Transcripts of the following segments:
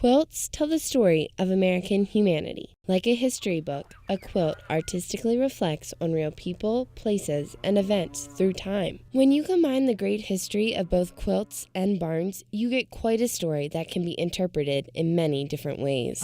Quilts tell the story of American humanity. Like a history book, a quilt artistically reflects on real people, places, and events through time. When you combine the great history of both quilts and barns, you get quite a story that can be interpreted in many different ways.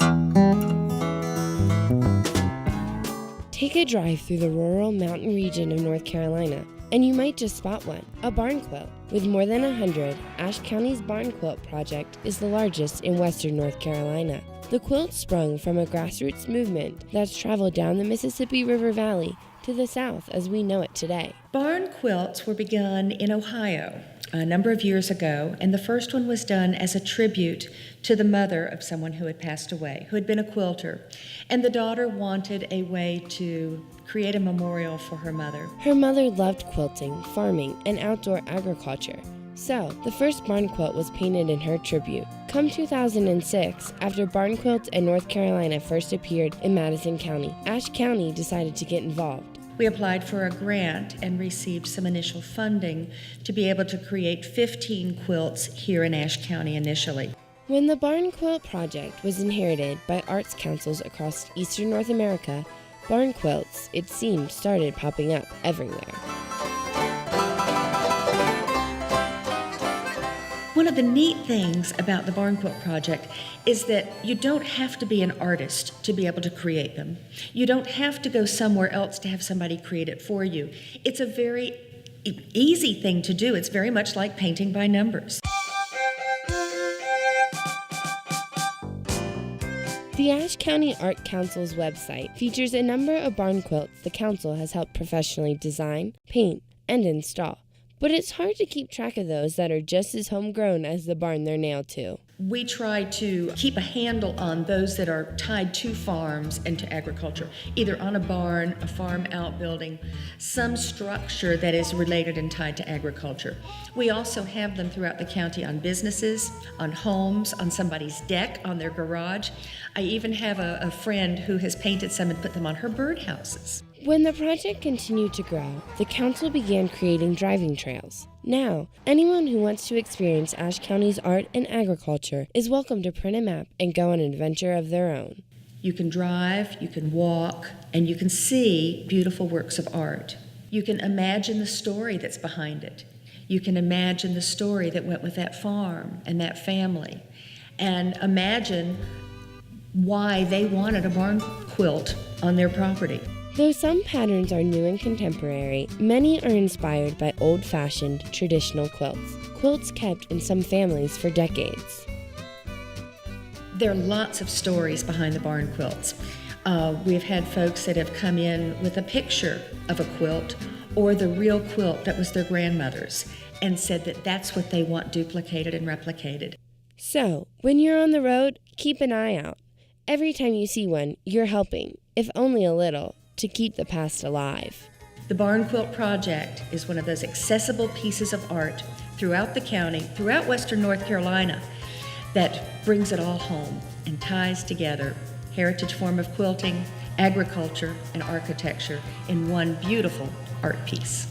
Take a drive through the rural mountain region of North Carolina, and you might just spot one, a barn quilt. With more than 100, Ashe County's Barn Quilt Project is the largest in western North Carolina. The quilt sprung from a grassroots movement that's traveled down the Mississippi River Valley to the South as we know it today. Barn quilts were begun in Ohio a number of years ago, and the first one was done as a tribute to the mother of someone who had passed away, who had been a quilter. And the daughter wanted a way to create a memorial for her mother. Her mother loved quilting, farming, and outdoor agriculture. So, the first barn quilt was painted in her tribute. Come 2006, after barn quilts in North Carolina first appeared in Madison County, Ashe County decided to get involved. We applied for a grant and received some initial funding to be able to create 15 quilts here in Ashe County initially. When the Barn Quilt Project was inherited by arts councils across eastern North America, barn quilts, it seemed, started popping up everywhere. One of the neat things about the Barn Quilt Project is that you don't have to be an artist to be able to create them. You don't have to go somewhere else to have somebody create it for you. It's a very easy thing to do. It's very much like painting by numbers. The Ashe County Art Council's website features a number of barn quilts the council has helped professionally design, paint, and install. But it's hard to keep track of those that are just as homegrown as the barn they're nailed to. We try to keep a handle on those that are tied to farms and to agriculture, either on a barn, a farm outbuilding, some structure that is related and tied to agriculture. We also have them throughout the county on businesses, on homes, on somebody's deck, on their garage. I even have a friend who has painted some and put them on her birdhouses. When the project continued to grow, the council began creating driving trails. Now, anyone who wants to experience Ashe County's art and agriculture is welcome to print a map and go on an adventure of their own. You can drive, you can walk, and you can see beautiful works of art. You can imagine the story that's behind it. You can imagine the story that went with that farm and that family, and imagine why they wanted a barn quilt on their property. Though some patterns are new and contemporary, many are inspired by old-fashioned traditional quilts kept in some families for decades. There are lots of stories behind the barn quilts. We've had folks that have come in with a picture of a quilt or the real quilt that was their grandmother's and said that that's what they want duplicated and replicated. So, when you're on the road, keep an eye out. Every time you see one, you're helping, if only a little, to keep the past alive. The Barn Quilt Project is one of those accessible pieces of art throughout the county, throughout western North Carolina, that brings it all home and ties together heritage form of quilting, agriculture, and architecture in one beautiful art piece.